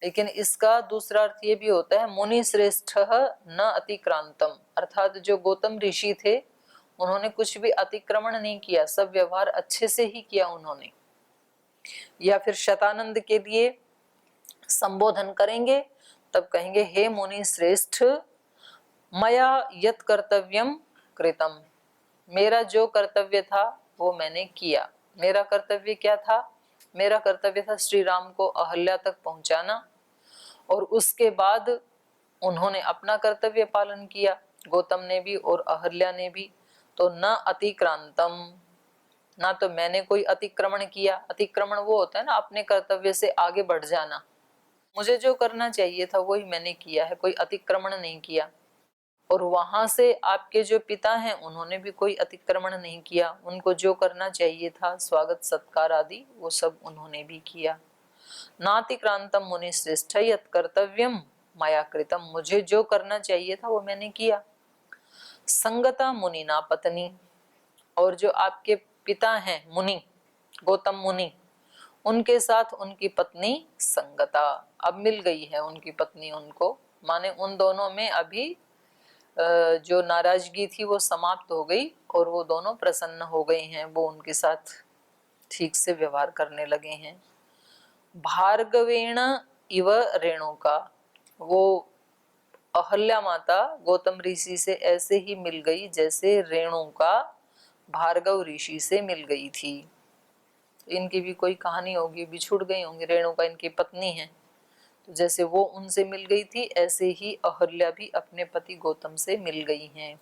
लेकिन इसका दूसरा अर्थ ये भी होता है मुनि श्रेष्ठ न अतिक्रांतम, अर्थात जो गौतम ऋषि थे उन्होंने कुछ भी अतिक्रमण नहीं किया, सब व्यवहार अच्छे से ही किया उन्होंने। या फिर शतानंद के लिए संबोधन करेंगे तब कहेंगे हे मुनि श्रेष्ठ, मया यत कर्तव्यम कृतम, मेरा जो कर्तव्य था वो मैंने किया। मेरा कर्तव्य क्या था? मेरा कर्तव्य था श्री राम को अहल्या तक पहुंचाना, और उसके बाद उन्होंने अपना कर्तव्य पालन किया, गौतम ने भी और अहल्या ने भी। तो न अतिक्रांतम, ना तो मैंने कोई अतिक्रमण किया। अतिक्रमण वो होता है ना अपने कर्तव्य से आगे बढ़ जाना। मुझे जो करना चाहिए था वही मैंने किया है, कोई अतिक्रमण नहीं किया। और वहां से आपके जो पिता हैं उन्होंने भी कोई अतिक्रमण नहीं किया, उनको जो करना चाहिए था स्वागत सत्कार आदि वो सब उन्होंने भी किया। नातिक्रांतम मुनि श्रेष्ठ यत् कर्तव्यम मया कृतम, मुझे जो करना चाहिए था वो मैंने किया। संगता मुनि ना पत्नी, और जो आपके पिता हैं मुनि, गौतम मुनि, उनके साथ उनकी पत्नी संगता, अब मिल गई है उनकी पत्नी उनको, माने उन दोनों में अभी जो नाराजगी थी वो समाप्त हो गई और वो दोनों प्रसन्न हो गए हैं, वो उनके साथ ठीक से व्यवहार करने लगे हैं। भार्गवेण इव रेणुका, वो अहल्या माता गौतम ऋषि से ऐसे ही मिल गई जैसे रेणुका भार्गव ऋषि से मिल गई थी। इनकी भी कोई कहानी होगी, बिछुड़ गई होंगी। रेणुका इनकी पत्नी है, तो जैसे वो उनसे मिल गई थी ऐसे ही अहल्या भी अपने पति गौतम से मिल गई हैं।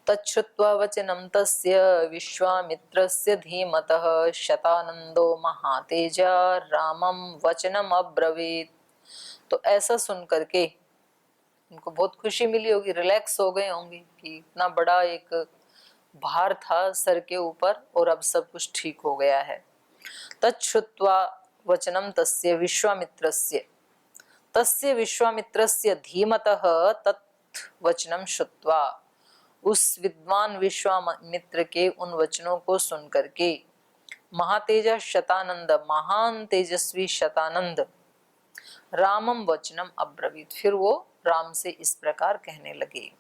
तच्छ्रुत्वा वचनं तस्य विश्वामित्रस्य धीमतः शतानंदो महातेजा रामं वचनम अब्रवीत। तो ऐसा सुन करके उनको बहुत खुशी मिली होगी, रिलैक्स हो गए होंगे कि इतना बड़ा एक भार था सर के ऊपर और अब सब कुछ ठीक हो गया है। तच्छ्रुत्वा वचनं तस्य विश्वामित्रस्य, तस्य विश्वामित्रस्य धीमतः तत् वचनं श्रुत्वा, उस विद्वान विश्वामित्र के उन वचनों को सुन करके महातेजा शतानंद, महान तेजस्वी शतानंद, रामम वचनम अब्रवीत, फिर वो राम से इस प्रकार कहने लगे।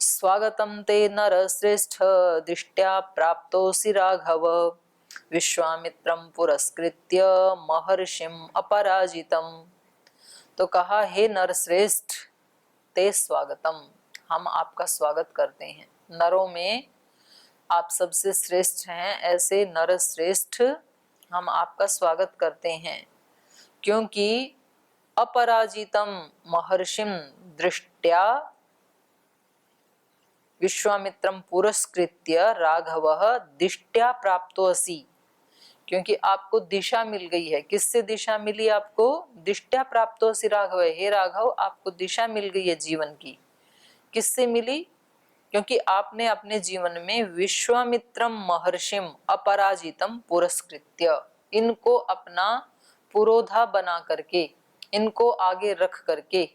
स्वागतम ते नरश्रेष्ठ दृष्ट्या प्राप्तोऽसि राघव, विश्वामित्रं पुरस्कृत्य महर्षिम अपराजितम। तो कहा हे नरश्रेष्ठ, ते स्वागतम, हम आपका स्वागत करते हैं। नरों में आप सबसे श्रेष्ठ हैं, ऐसे नर श्रेष्ठ हम आपका स्वागत करते हैं, क्योंकि अपराजितम महर्षिम दृष्ट्या विश्वामित्रम पुरस्कृत्य राघवः दिष्ट्या प्राप्तोऽसि, क्योंकि आपको दिशा मिल गई है। किससे दिशा मिली आपको? दिष्ट्या प्राप्तोऽसि राघव, हे राघव आपको दिशा मिल गई है जीवन की। किससे मिली? क्योंकि आपने अपने जीवन में विश्वामित्रम महर्षिम अपराजितम पुरस्कृत्य, इनको अपना पुरोधा बना करके, इनको आगे रख करके,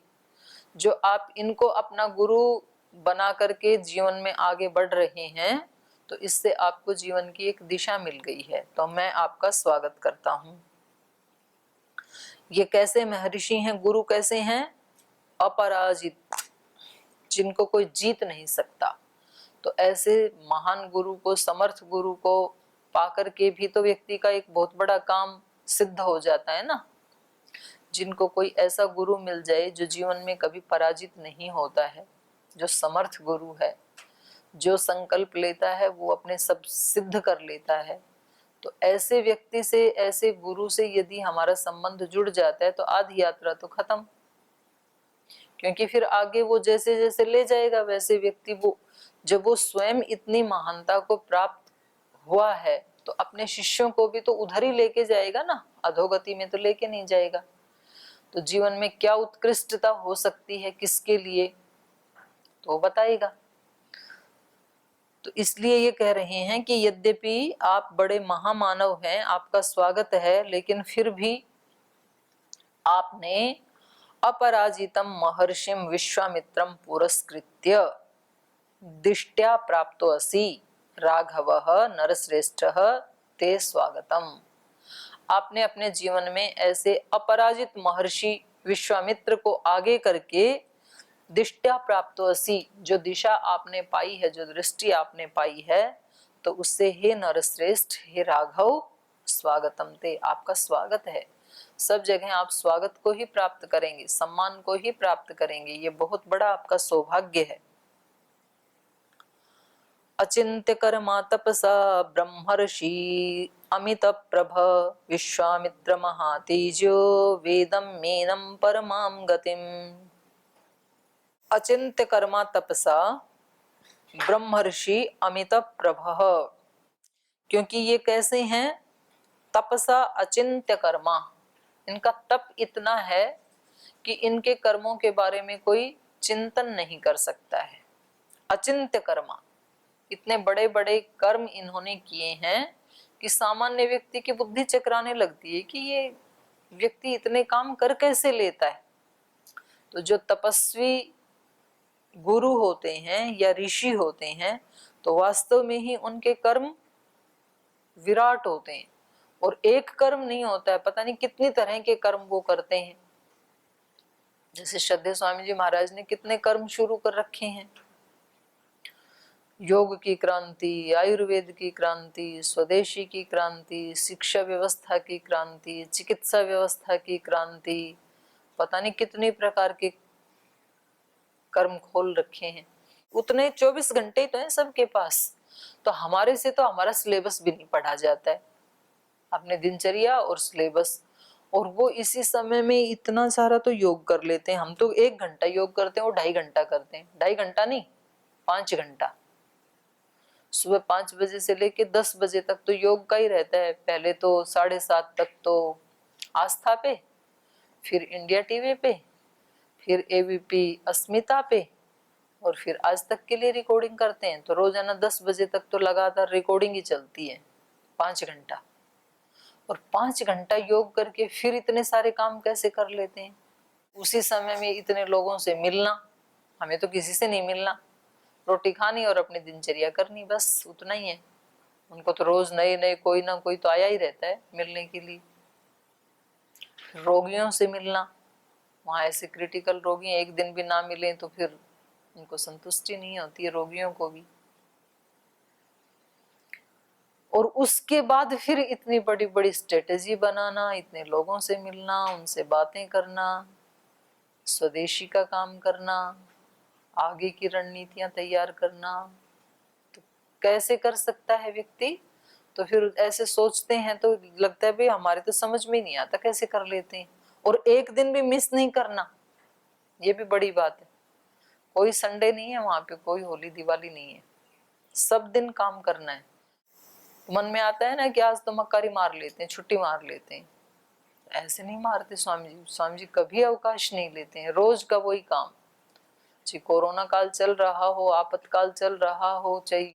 जो आप इनको अपना गुरु बना करके जीवन में आगे बढ़ रहे हैं, तो इससे आपको जीवन की एक दिशा मिल गई है, तो मैं आपका स्वागत करता हूं। ये कैसे महर्षि हैं, गुरु कैसे हैं? अपराजित, जिनको कोई जीत नहीं सकता। तो ऐसे महान गुरु को, समर्थ गुरु को पाकर के भी तो व्यक्ति का एक बहुत बड़ा काम सिद्ध हो जाता है ना। जिनको कोई ऐसा गुरु मिल जाए जो जीवन में कभी पराजित नहीं होता है, जो समर्थ गुरु है, जो संकल्प लेता है वो अपने सब सिद्ध कर लेता है, तो ऐसे व्यक्ति से, ऐसे गुरु से यदि हमारा संबंध जुड़ जाता है तो आधी यात्रा तो खत्म। क्योंकि फिर आगे वो जैसे जैसे ले जाएगा वैसे व्यक्ति, वो जब वो स्वयं इतनी महानता को प्राप्त हुआ है तो अपने शिष्यों को भी तो उधर ही लेके जाएगा ना, अधोगति में तो लेके नहीं जाएगा। तो जीवन में क्या उत्कृष्टता हो सकती है किसके लिए, तो बताएगा। तो इसलिए ये कह रहे हैं कि यद्यपि आप बड़े महामानव हैं, आपका स्वागत है, लेकिन फिर भी आपने अपराजितम महर्षिम विश्वामित्रम पुरस्कृत्य दिष्ट्या प्राप्तोऽसि राघवः नरश्रेष्ठः ते स्वागतम, आपने अपने जीवन में ऐसे अपराजित महर्षि विश्वामित्र को आगे करके दिष्टया प्राप्तोऽसि, जो दिशा आपने पाई है, जो दृष्टि आपने पाई है, तो उससे हे नरश्रेष्ठ, हे राघव, स्वागतम ते, आपका स्वागत है। सब जगह आप स्वागत को ही प्राप्त करेंगे, सम्मान को ही प्राप्त करेंगे, ये बहुत बड़ा आपका सौभाग्य है। अचिंत्य कर्मा तपसा ब्रह्मर्षि अमित प्रभ विश्वामित्र महातेजो वेदम मेनम परमाम गतिम। अचिंत्य कर्मा तपसा ब्रह्मर्षि अमित प्रभ, क्योंकि ये कैसे हैं? तपसा अचिंत्य कर्मा, इनका तप इतना है कि इनके कर्मों के बारे में कोई चिंतन नहीं कर सकता है। अचिंत्य कर्मा, इतने बड़े बड़े कर्म इन्होंने किए हैं कि सामान्य व्यक्ति की बुद्धि चकराने लगती है कि ये व्यक्ति इतने काम कर कैसे लेता है। तो जो तपस्वी गुरु होते हैं या ऋषि होते हैं, तो वास्तव में ही उनके कर्म विराट होते हैं, और एक कर्म नहीं होता है, पता नहीं कितनी तरह के कर्म वो करते हैं। जैसे श्रद्धेय स्वामी जी महाराज ने कितने कर्म शुरू कर रखे हैं, योग की क्रांति, आयुर्वेद की क्रांति, स्वदेशी की क्रांति, शिक्षा व्यवस्था की क्रांति, चिकित्सा व्यवस्था की क्रांति, पता नहीं कितने प्रकार के कर्म खोल रखे हैं। उतने 24 घंटे तो हैं सबके पास, तो हमारे से तो हमारा सिलेबस भी नहीं पढ़ा जाता है, अपने दिनचर्या और सिलेबस, और वो इसी समय में इतना सारा तो योग कर लेते हैं। हम तो 1 घंटा योग करते हैं, वो 2.5 घंटा करते हैं, 2.5 घंटा नहीं 5 घंटा। सुबह 5 बजे से लेके 10 बजे तक तो योग का ही रहता है। पहले तो 7:30 तक तो आस्था पे, फिर इंडिया टीवी पे, फिर एबीपी अस्मिता पे, और फिर आज तक के लिए रिकॉर्डिंग करते हैं। तो रोजाना 10 बजे तक तो लगातार रिकॉर्डिंग ही चलती है 5 घंटा। और 5 घंटा योग करके फिर इतने सारे काम कैसे कर लेते हैं? उसी समय में इतने लोगों से मिलना, हमें तो किसी से नहीं मिलना, रोटी खानी और अपनी दिनचर्या करनी, बस उतना ही है। उनको तो रोज नए नए कोई ना कोई तो आया ही रहता है मिलने के लिए। रोगियों से मिलना, वहां ऐसे क्रिटिकल रोगी एक दिन भी ना मिले तो फिर उनको संतुष्टि नहीं होती है, रोगियों को भी। और उसके बाद फिर इतनी बड़ी बड़ी स्ट्रेटेजी बनाना, इतने लोगों से मिलना, उनसे बातें करना, स्वदेशी का काम करना, आगे की रणनीतियां तैयार करना, तो कैसे कर सकता है व्यक्ति? तो फिर ऐसे सोचते हैं तो लगता है भाई हमारे तो समझ में नहीं आता कैसे कर लेते हैं। और एक दिन भी मिस नहीं करना, ये भी बड़ी बात है। कोई संडे नहीं है वहां पे, कोई होली दिवाली नहीं है, सब दिन काम करना है। मन में आता है ना कि आज तो मक्कारी मार लेते हैं, छुट्टी मार लेते हैं, ऐसे नहीं मारते स्वामी जी। स्वामी जी कभी अवकाश नहीं लेते हैं, रोज का वही काम। चाहे कोरोना काल चल रहा हो, आपातकाल चल रहा हो, चाहे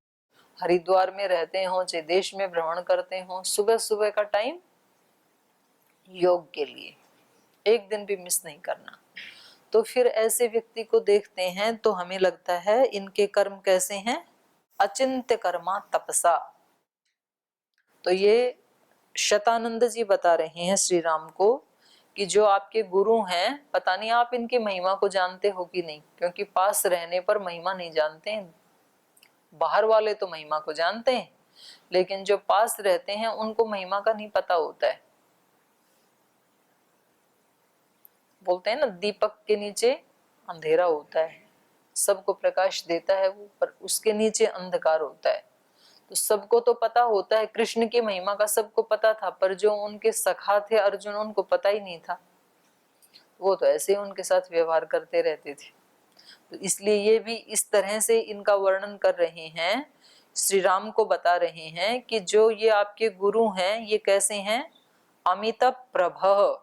हरिद्वार में रहते हो, चाहे देश में भ्रमण करते हो, सुबह सुबह का टाइम योग के लिए, एक दिन भी मिस नहीं करना। तो फिर ऐसे व्यक्ति को देखते हैं तो हमें लगता है इनके कर्म कैसे हैं? अचिंत्य कर्मा तपसा। तो ये शतानंद जी बता रहे हैं श्री राम को कि जो आपके गुरु हैं, पता नहीं आप इनकी महिमा को जानते हो कि नहीं, क्योंकि पास रहने पर महिमा नहीं जानते हैं। बाहर वाले तो महिमा को जानते हैं, लेकिन जो पास रहते हैं उनको महिमा का नहीं पता होता है। बोलते हैं ना, दीपक के नीचे अंधेरा होता है, सबको प्रकाश देता है वो, पर उसके नीचे अंधकार होता है। तो सबको तो पता होता है, कृष्ण की महिमा का सबको पता था, पर जो उनके सखा थे अर्जुन, उनको पता ही नहीं था। वो तो ऐसे ही उनके साथ व्यवहार करते रहते थे। तो इसलिए ये भी इस तरह से इनका वर्णन कर रहे हैं, श्री राम को बता रहे हैं कि जो ये आपके गुरु हैं ये कैसे हैं? अमित प्रभ,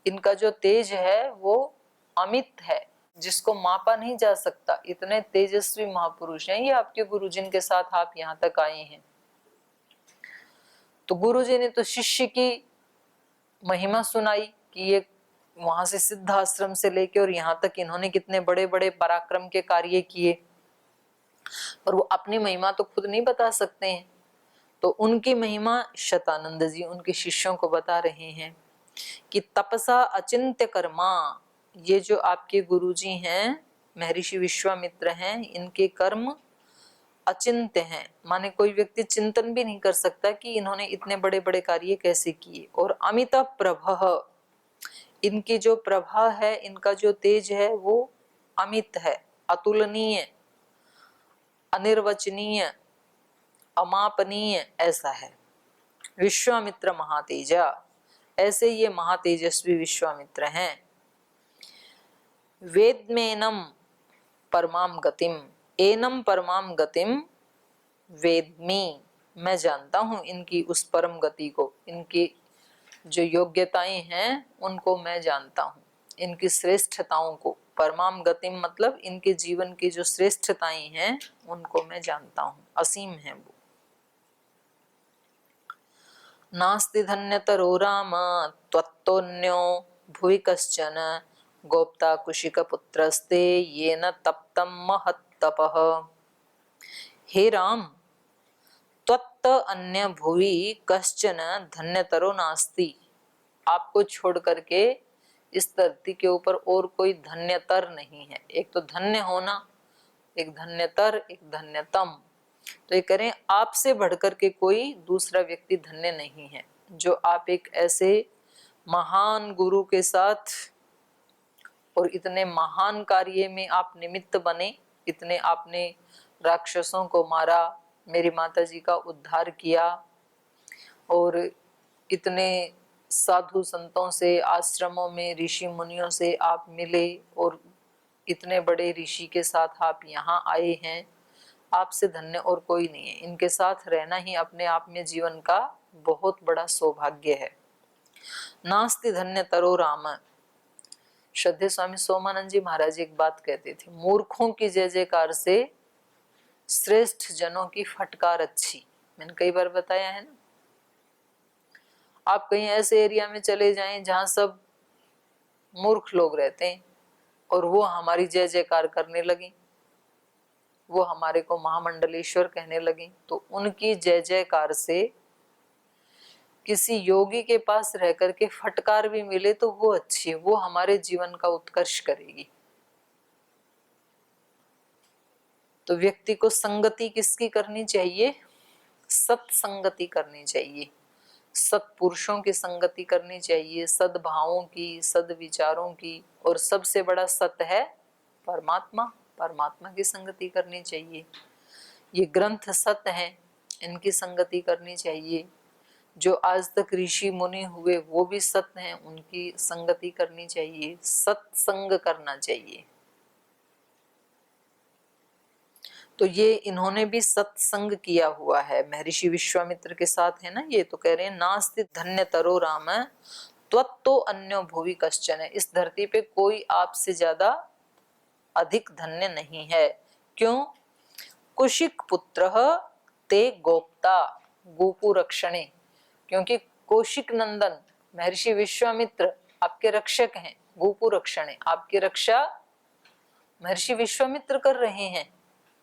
इनका जो तेज है वो अमित है, जिसको मापा नहीं जा सकता। इतने तेजस्वी महापुरुष हैं ये आपके गुरु, जिनके साथ आप यहाँ तक आए हैं। तो गुरु जी ने तो शिष्य की महिमा सुनाई कि ये वहां से सिद्धाश्रम से लेके और यहाँ तक इन्होंने कितने बड़े बड़े पराक्रम के कार्य किए, पर वो अपनी महिमा तो खुद नहीं बता सकते हैं। तो उनकी महिमा शतानंद जी उनके शिष्यों को बता रहे हैं कि तपसा अचिंत्य कर्मा, ये जो आपके गुरुजी हैं महर्षि विश्वामित्र हैं, इनके कर्म अचिंत्य हैं, माने कोई व्यक्ति चिंतन भी नहीं कर सकता कि इन्होंने इतने बड़े बड़े कार्य कैसे किए। और अमित प्रभः, इनकी जो प्रभा है, इनका जो तेज है वो अमित है, अतुलनीय, अनिर्वचनीय, अमापनीय ऐसा है। विश्वामित्र महातेजा, ऐसे ये महातेजस्वी विश्वामित्र हैं। वेदमेनम परमाम गतिम, एनम परमाम गतिम वेदमी, मैं जानता हूं इनकी उस परम गति को, इनकी जो योग्यताएं हैं उनको मैं जानता हूं, इनकी श्रेष्ठताओं को। परमाम गतिम मतलब इनके जीवन की जो श्रेष्ठताएं हैं उनको मैं जानता हूं, असीम है वो। नास्ति धन्यतरो राम त्वत्तोन्यो भुवि कश्चन गोप्ता कुशिक पुत्रस्ते येन तप्तम महत्तपः। हे राम, त्वत्त अन्य भुवि कश्चन धन्यतरो नास्ति, आपको छोड़ करके इस धरती के ऊपर और कोई धन्यतर नहीं है। एक तो धन्य होना, एक धन्यतर, एक धन्यतम। तो ये करें, आपसे बढ़कर के कोई दूसरा व्यक्ति धन्य नहीं है। जो आप एक ऐसे महान गुरु के साथ और इतने महान कार्य में आप निमित्त बने, इतने आपने राक्षसों को मारा, मेरी माता जी का उद्धार किया, और इतने साधु संतों से, आश्रमों में ऋषि मुनियों से आप मिले, और इतने बड़े ऋषि के साथ आप यहाँ आए हैं, आपसे धन्य और कोई नहीं है। इनके साथ रहना ही अपने आप में जीवन का बहुत बड़ा सौभाग्य है। नास्ति धन्य तरो राम, श्रद्धेय स्वामी सोमानंद जी महाराज एक बात कहते थे, मूर्खों की जय जयकार से श्रेष्ठ जनों की फटकार अच्छी। मैंने कई बार बताया है ना, आप कहीं ऐसे एरिया में चले जाएं जहां सब मूर्ख लोग रहते हैं और वो हमारी जय जयकार करने लगे, वो हमारे को महामंडलेश्वर कहने लगे, तो उनकी जय जयकार से किसी योगी के पास रह करके फटकार भी मिले तो वो अच्छी है, वो हमारे जीवन का उत्कर्ष करेगी। तो व्यक्ति को संगति किसकी करनी चाहिए? सत्संगति करनी चाहिए, सत्पुरुषों की संगति करनी चाहिए, सद्भावों की, सद्विचारों की, और सबसे बड़ा सत्य है परमात्मा, परमात्मा की संगति करनी चाहिए। ये ग्रंथ सत्य हैं, इनकी संगति करनी चाहिए। जो आज तक ऋषि मुनि हुए वो भी सत्य हैं, उनकी संगति करनी चाहिए, सत्संग करना चाहिए। तो ये इन्होंने भी सत्संग किया हुआ है, महर्षि विश्वामित्र के साथ है ना। ये तो कह रहे हैं नास्ति धन्य तरो राम त्वत्तो अन्यो भुवि कश्चन, इस धरती पे कोई आपसे ज्यादा अधिक धन्य नहीं है। क्यों? कुशिक पुत्र ते गोप्ता गोपु रक्षणे, क्योंकि कौशिक नंदन महर्षि विश्वामित्र आपके रक्षक हैं। गोपु रक्षणे, आपकी रक्षा महर्षि विश्वामित्र कर रहे हैं।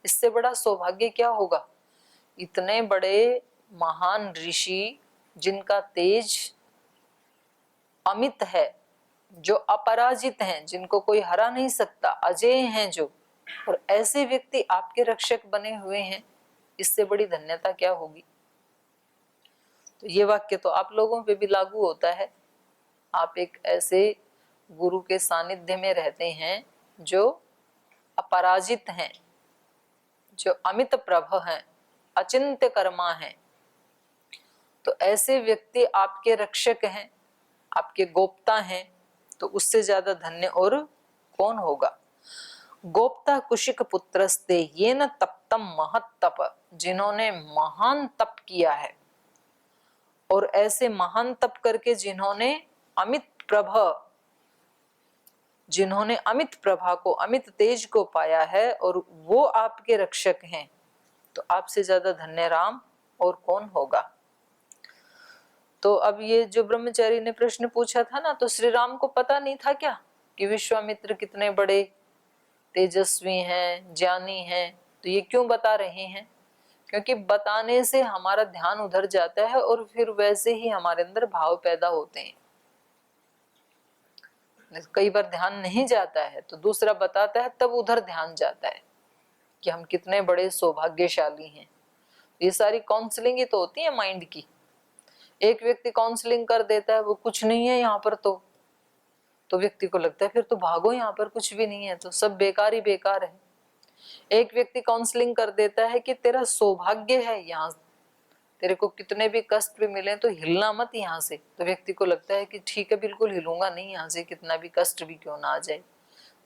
इससे बड़ा सौभाग्य क्या होगा? इतने बड़े महान ऋषि जिनका तेज अमित है, जो अपराजित हैं, जिनको कोई हरा नहीं सकता, अजेय हैं जो, और ऐसे व्यक्ति आपके रक्षक बने हुए हैं, इससे बड़ी धन्यता क्या होगी? तो ये वाक्य तो आप लोगों पे भी लागू होता है। आप एक ऐसे गुरु के सानिध्य में रहते हैं जो अपराजित हैं, जो अमित प्रभ हैं, अचिंत्य कर्मा हैं, तो ऐसे व्यक्ति आपके रक्षक हैं, आपके गोप्ता हैं, तो उससे ज्यादा धन्य और कौन होगा? गोप्ता कुशिक पुत्रस्ते येन तप्तम महत्तप, जिन्होंने महान तप किया है, और ऐसे महान तप करके जिन्होंने अमित प्रभा को, अमित तेज को पाया है, और वो आपके रक्षक हैं, तो आपसे ज्यादा धन्य राम और कौन होगा? तो अब ये जो ब्रह्मचारी ने प्रश्न पूछा था ना, तो श्री राम को पता नहीं था क्या कि विश्वामित्र कितने बड़े तेजस्वी हैं, ज्ञानी हैं? तो ये क्यों बता रहे हैं? क्योंकि बताने से हमारा ध्यान उधर जाता है और फिर वैसे ही हमारे अंदर भाव पैदा होते हैं। कई बार ध्यान नहीं जाता है तो दूसरा बताता है, तब उधर ध्यान जाता है कि हम कितने बड़े सौभाग्यशाली हैं। ये सारी काउंसलिंग ही तो होती है माइंड की। एक व्यक्ति काउंसलिंग कर देता है, वो कुछ नहीं है यहाँ पर, तो व्यक्ति को लगता है फिर तो भागो, यहाँ पर कुछ भी नहीं है, तो सब बेकार ही बेकार है। एक व्यक्ति काउंसलिंग कर देता है कि तेरा सौभाग्य है, यहाँ तेरे को कितने भी कष्ट भी मिले तो हिलना मत यहाँ से, तो व्यक्ति को लगता है कि ठीक है बिल्कुल हिलूंगा नहीं यहाँ से, कितना भी कष्ट भी क्यों ना आ जाए।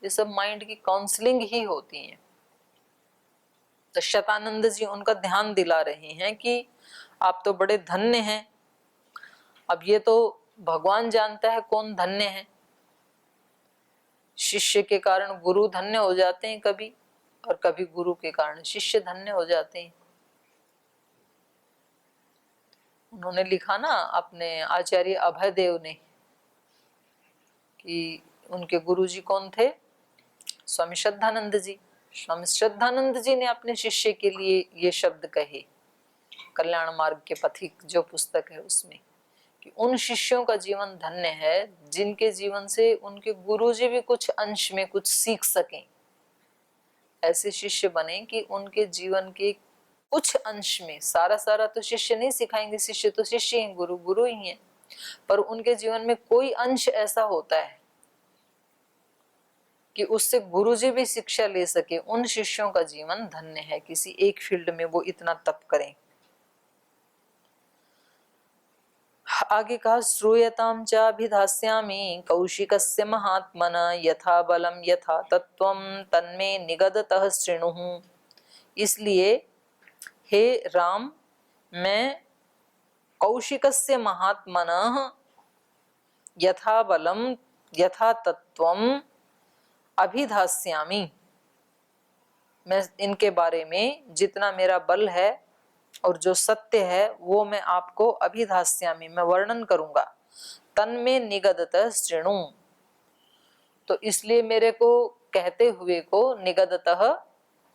ये सब माइंड की काउंसलिंग ही होती है। तो शतानंद जी उनका ध्यान दिला रहे हैं कि आप तो बड़े धन्य हैं। अब ये तो भगवान जानता है कौन धन्य है। शिष्य के कारण गुरु धन्य हो जाते हैं कभी, और कभी गुरु के कारण शिष्य धन्य हो जाते हैं। उन्होंने लिखा ना अपने आचार्य अभयदेव ने कि उनके गुरुजी कौन थे, स्वामी श्रद्धानंद जी। स्वामी श्रद्धानंद जी ने अपने शिष्य के लिए ये शब्द कहे, कल्याण मार्ग के पथिक जो पुस्तक है उसमें, कि उन शिष्यों का जीवन धन्य है जिनके जीवन से उनके गुरुजी भी कुछ अंश में कुछ सीख सकें। ऐसे शिष्य बने कि उनके जीवन के कुछ अंश में, सारा तो शिष्य नहीं सिखाएंगे, शिष्य तो शिष्य हैं, गुरु गुरु ही हैं, पर उनके जीवन में कोई अंश ऐसा होता है कि उससे गुरुजी भी शिक्षा ले सके। उन शिष्यों का जीवन धन्य है, किसी एक फील्ड में वो इतना तप करें। आगे कहा, श्रूयताम चाभिधास्यामि कौशिकस्य महात्मना यथा बलम यथा तत्वम तन्मे निगदतः शृणुः। इसलिए हे राम, मैं कौशिकस्य महात्मनः यथा बलम यथा तत्वम अभिधास्यामि, मैं इनके बारे में जितना मेरा बल है और जो सत्य है वो मैं आपको अभिधास्यामि, मैं वर्णन करूंगा। तन्मे निगदतः शृणु, तो इसलिए मेरे को कहते हुए को, निगदतः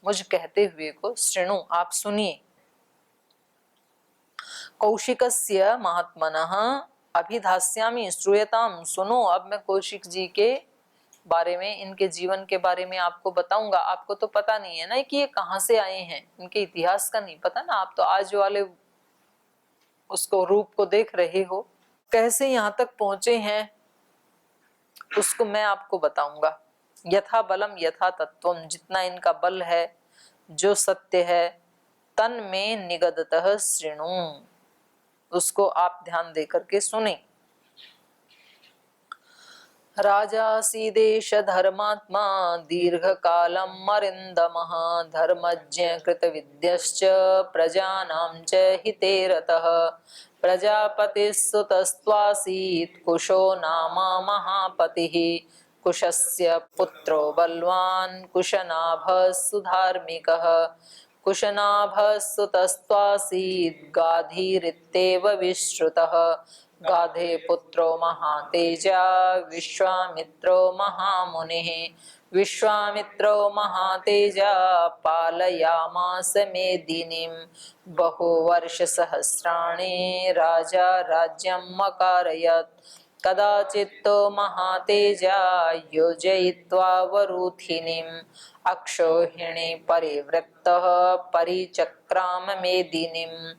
मुझ कहते हुए को, शृणु आप सुनिए। कौशिकस्य महात्मनः अभिधास्यामि श्रूयताम, सुनो अब मैं कौशिक जी के बारे में, इनके जीवन के बारे में आपको बताऊंगा। आपको तो पता नहीं है ना कि ये कहाँ से आए हैं, इनके इतिहास का नहीं पता ना, आप तो आज वाले उसको रूप को देख रहे हो, कैसे यहाँ तक पहुंचे हैं उसको मैं आपको बताऊंगा। यथा बलम यथा तत्वम, जितना इनका बल है, जो सत्य है, तन में निगदतः शृणु, उसको आप ध्यान देकर के सुने। राजासीदेश धर्मात्मा दीर्घ कालम मरिंदमः धर्मज्ञ कृतविद्यश्च प्रजानां च हिते रतः प्रजापतिस्सुतस्त्वासीत् कुशो नाम महापतिः कुशस्य पुत्रो बलवान् कुशनाभः सुधार्मिकः कुशनाभः सुतस्त्वासीत् गाधीरित्येव विश्रुतः गाधे पुत्रो महातेजा विश्वामित्रो महामुनिः विश्वामित्रो महातेजा पालयामास मेदिनीं बहुवर्षसहस्राणि राजा राज्यम् अकारयत् कदाचित्तो महातेजा योजयित्वा वरूथिनीम् अक्षोहिणी परिवृत्तः परिचक्राम मेदिनीम्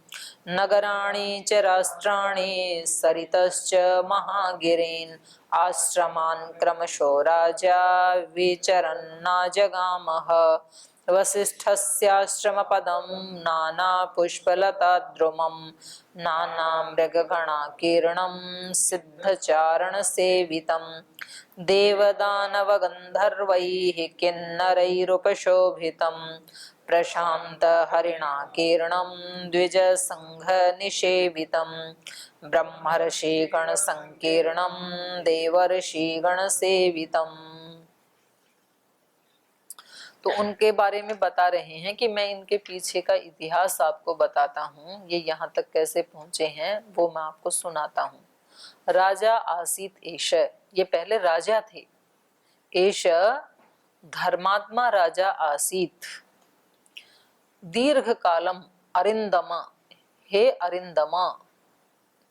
नगराणि च राष्ट्राणि सरितश्च महागिरीन् आश्रमान् क्रमशो राजा विचरन्नाजगामः वसिष्ठस्याश्रमपदं नानापुष्पलताद्रुमं नानामृगगणाकीर्णं सिद्धचारणसेवितं देवदानवगन्धर्वैः किन्नरैरुपशोभितं प्रशान्तहरिणाकीर्णं द्विजसङ्घनिषेवितं ब्रह्मर्षिगणसङ्कीर्णं देवर्षिगणसेवितम्। तो उनके बारे में बता रहे हैं कि मैं इनके पीछे का इतिहास आपको बताता हूँ, ये यहाँ तक कैसे पहुंचे हैं वो मैं आपको सुनाता हूँ। राजा आसीत एष, ये पहले राजा थे। एष धर्मात्मा राजा आसीत, दीर्घ कालम, अरिंदम, हे अरिंदम,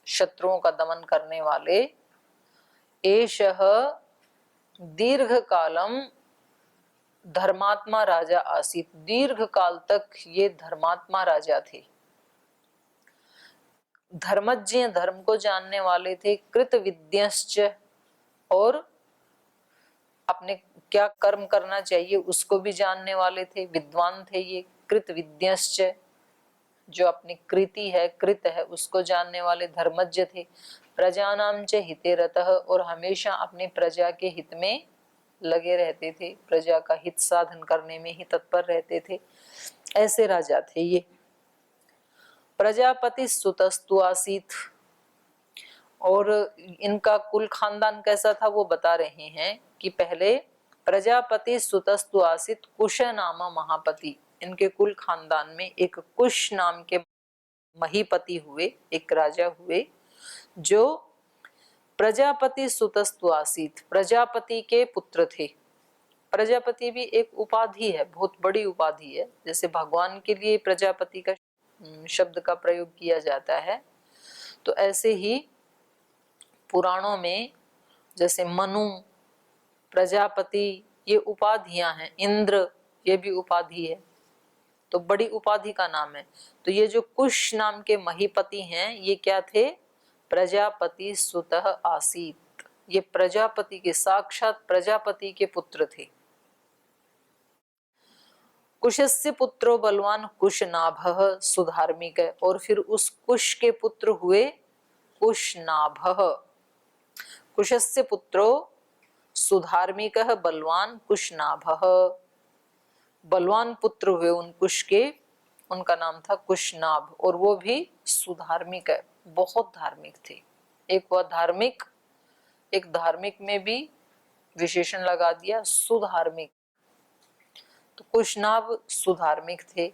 शत्रुओं का दमन करने वाले, एषः दीर्घ कालम धर्मात्मा राजा आसीत, दीर्घ काल तक ये धर्मात्मा राजा थे। धर्मज्ञ, धर्म को जानने वाले थे, कृत विद्यश्च, और अपने क्या कर्म करना चाहिए उसको भी जानने वाले थे, विद्वान थे ये। कृत विद्यश्च, जो अपनी कृति है, कृत है, उसको जानने वाले धर्मज्ञ थे। प्रजानाम च हिते रतः, और हमेशा अपनी प्रजा के हित में लगे रहते थे, प्रजा का हित साधन करने में ही तत्पर रहते थे, ऐसे राजा थे ये। प्रजापति सुतस्तु आसीत, और इनका कुल खानदान कैसा था वो बता रहे हैं कि पहले प्रजापति सुतस्तु आसीत कुश नामा महापति, इनके कुल खानदान में एक कुश नाम के महीपति हुए, एक राजा हुए, जो प्रजापति सुतस्तु आसीत, प्रजापति के पुत्र थे। प्रजापति भी एक उपाधि है, बहुत बड़ी उपाधि है। जैसे भगवान के लिए प्रजापति का शब्द का प्रयोग किया जाता है, तो ऐसे ही पुराणों में जैसे मनु, प्रजापति, ये उपाधियां हैं। इंद्र, ये भी उपाधि है, तो बड़ी उपाधि का नाम है। तो ये जो कुश नाम के महीपति हैं, ये क्या थे? प्रजापति सुतः आसीत, ये प्रजापति के, साक्षात प्रजापति के पुत्र थे। कुशस्य पुत्रो बलवान कुशनाभः सुधार्मिक, और फिर उस कुश के पुत्र हुए कुशनाभः। कुशस्य पुत्रो सुधार्मिकः बलवान कुशनाभः, बलवान पुत्र हुए उन कुश के, उनका नाम था कुशनाभ, और वो भी सुधार्मिक है, बहुत धार्मिक थे। एक वह धार्मिक, एक धार्मिक में भी विशेषण लगा दिया सुधार्मिक, तो कुशनाभ सुधार्मिक थे।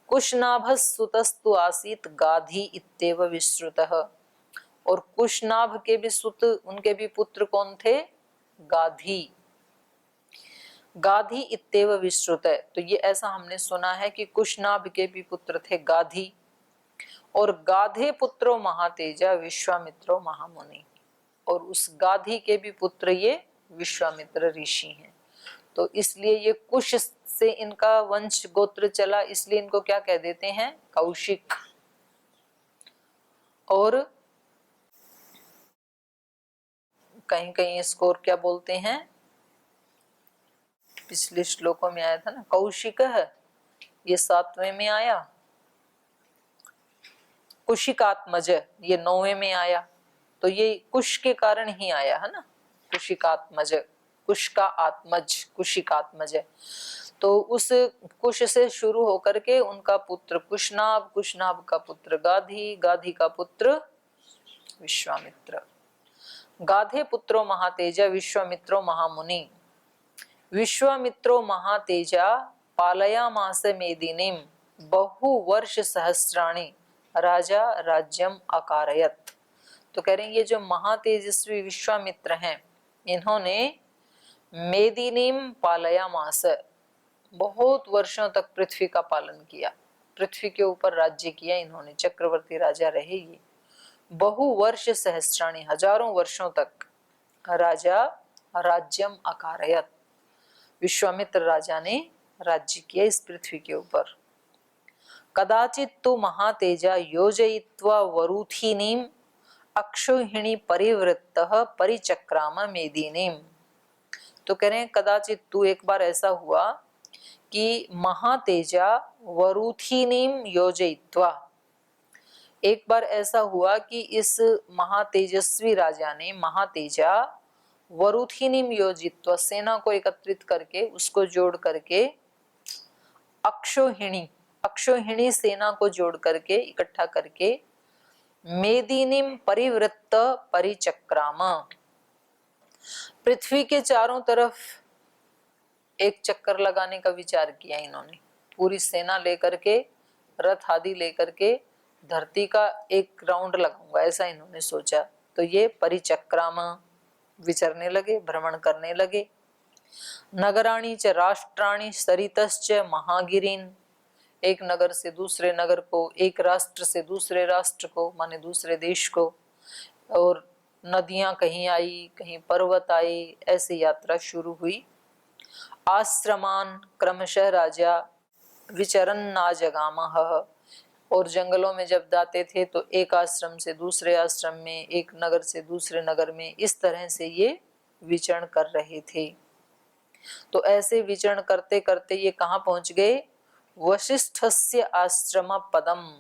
कुशनाभ सुतस्तु आसीत गाधी इत्येव विश्रुतः, और कुशनाभ के भी सुत, उनके भी पुत्र कौन थे? गाधी। गाधी इत्येव विश्रुत है, तो ये ऐसा हमने सुना है कि कुशनाभ के भी पुत्र थे गाधी, और गाधे पुत्रो महातेजा विश्वामित्रो महामुनि, और उस गाधी के भी पुत्र ये विश्वामित्र ऋषि हैं। तो इसलिए ये कुश से इनका वंश गोत्र चला, इसलिए इनको क्या कह देते हैं? कौशिक। और कहीं कहीं इसको और क्या बोलते हैं? पिछले श्लोकों में आया था ना, कौशिक है, ये 7वें में आया। कुशिकात्मज, ये 9वें में आया। तो ये कुश के कारण ही आया है ना, कुशिकात्मज, कुश का आत्मज, कुशिकात्मज। तो उस कुश से शुरू होकर के उनका पुत्र कुशनाभ, कुशनाभ का पुत्र गाधी, गाधी का पुत्र विश्वामित्र। गाधे पुत्रो महातेजा विश्वामित्रो महामुनि, विश्वामित्रो महातेजा पालयामास मेदिनीम बहुवर्ष सहस्राणि राजा राज्यम अकारयत। तो कह रहे हैं ये जो महातेजस्वी विश्वामित्र हैं, इन्होंने मेदिनीम पालयामास, बहुत वर्षों तक पृथ्वी का पालन किया, पृथ्वी के ऊपर राज्य किया इन्होंने, चक्रवर्ती राजा रहे ये। बहुवर्ष सहस्राणि, हजारों वर्षों तक राजा राज्यम अकारयत, विश्वामित्र राजा ने राज्य किया इस पृथ्वी के ऊपर। कदाचित तो महातेजा योजयित्वा वरूथिनीम अक्षोहिणी परिवृत्तः परिचक्राम मेदिनीम। तो कह रहे हैं कदाचित तू, एक बार ऐसा हुआ कि महातेजा वरूथिनीम योजयित्वा, एक बार ऐसा हुआ कि इस महातेजस्वी राजा ने, महातेजा वरूथिनीम योजित्वा, सेना को एकत्रित करके, उसको जोड़ करके, अक्षोहिणी, अक्षोहिणी सेना को जोड़ करके, इकट्ठा करके, मेदिनीम परिवृत्त परिचक्राम, पृथ्वी के चारों तरफ एक चक्कर लगाने का विचार किया इन्होंने। पूरी सेना लेकर के, रथ आदि लेकर के धरती का एक राउंड लगाऊंगा, ऐसा इन्होंने सोचा। तो ये परिचक्राम, विचरने लगे, भ्रमण करने लगे। नगराणी च राष्ट्राणी सरितश्च महागिरीन एक नगर से दूसरे नगर को, एक राष्ट्र से दूसरे राष्ट्र को माने दूसरे देश को, और नदियां कहीं आई, कहीं पर्वत आई, ऐसी यात्रा शुरू हुई। आश्रमान क्रमशः राजा विचरन ना जगामह, और जंगलों में जब जाते थे तो एक आश्रम से दूसरे आश्रम में, एक नगर से दूसरे नगर में, इस तरह से ये विचरण कर रहे थे। तो ऐसे विचरण करते करते ये कहाँ पहुंच गए? वशिष्ठस्य आश्रम पदम,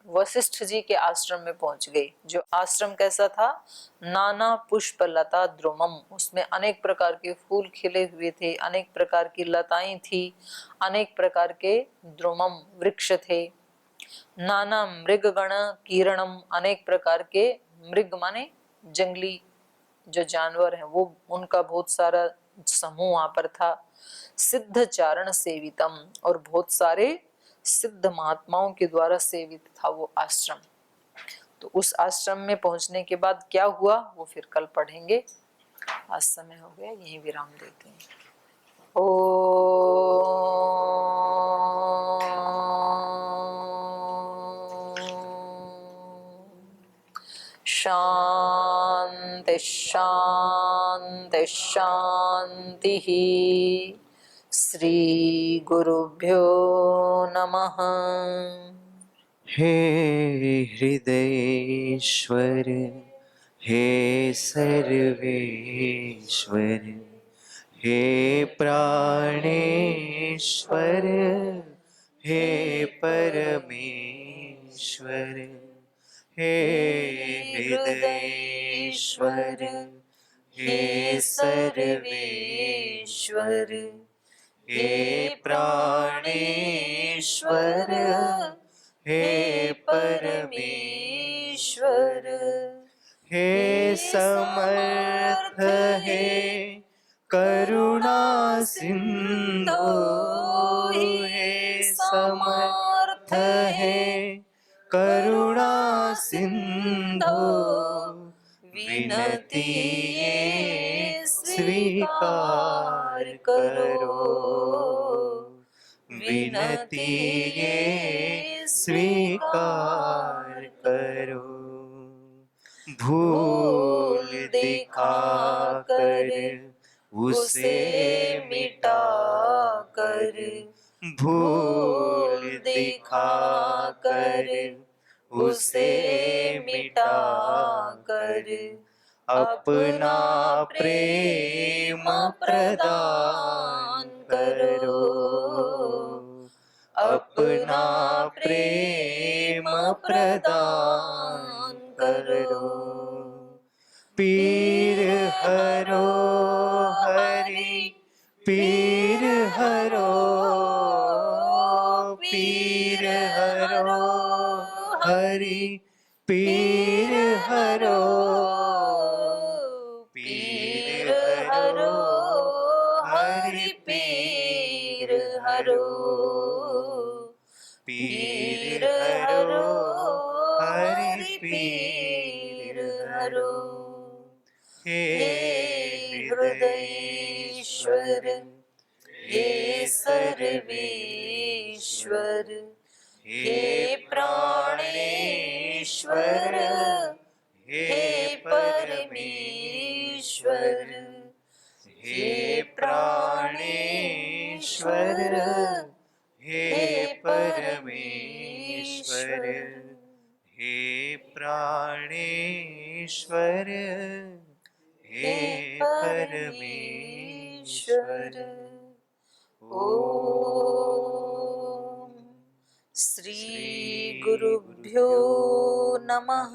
वशिष्ठ जी के आश्रम में पहुंच गए। जो आश्रम कैसा था? नाना पुष्प लता द्रुमम, उसमें अनेक प्रकार के फूल खिले हुए थे, अनेक प्रकार की लताएं थी, अनेक प्रकार के द्रुमम वृक्ष थे। नाना मृग गण कीरणम, अनेक प्रकार के मृग माने जंगली जो जानवर हैं वो, उनका बहुत सारा समूह वहां पर था। सिद्ध चारण सेवितम, और बहुत सारे सिद्ध महात्माओं के द्वारा सेवित था वो आश्रम। तो उस आश्रम में पहुंचने के बाद क्या हुआ वो फिर कल पढ़ेंगे। आज समय हो गया, यहीं विराम देते हैं। शांति शांति शांति। श्री गुरुभ्यो नमः। हे हृदयेश्वर, हे सर्वेश्वर, हे प्राणेश्वर, हे परमेश्वर, हे हृदयेश्वर, हे सर्वेश्वर, हे प्राणेश्वर, हे परमेश्वर, हे समर्थ, हे करुणा सिंधु, हे समर्थ, हे करुणा सिंधु, विनती ये स्वीकार करो, विनती ये स्वीकार करो। भूल दिखा कर उसे मिटा कर, भूल दिखा कर उसे मिटा कर, अपना प्रेम प्रदान करो, अपना प्रेम प्रदान करो। पीर हरो हरि, पीर हरो, पीर हरो हरि, पीर हरो, पीर हरो हरि, पीर हरो, पीर हरो हरि, पीर हरो। हे हृदयेश्वर, हे सर्वेश्वर, हे प्राणेश्वर, हे परमेश्वर, हे प्राणेश्वर, हे परमेश्वर, हे प्राणेश्वर, हे परमेश्वर। ओम श्री गुरुभ्यो नमः।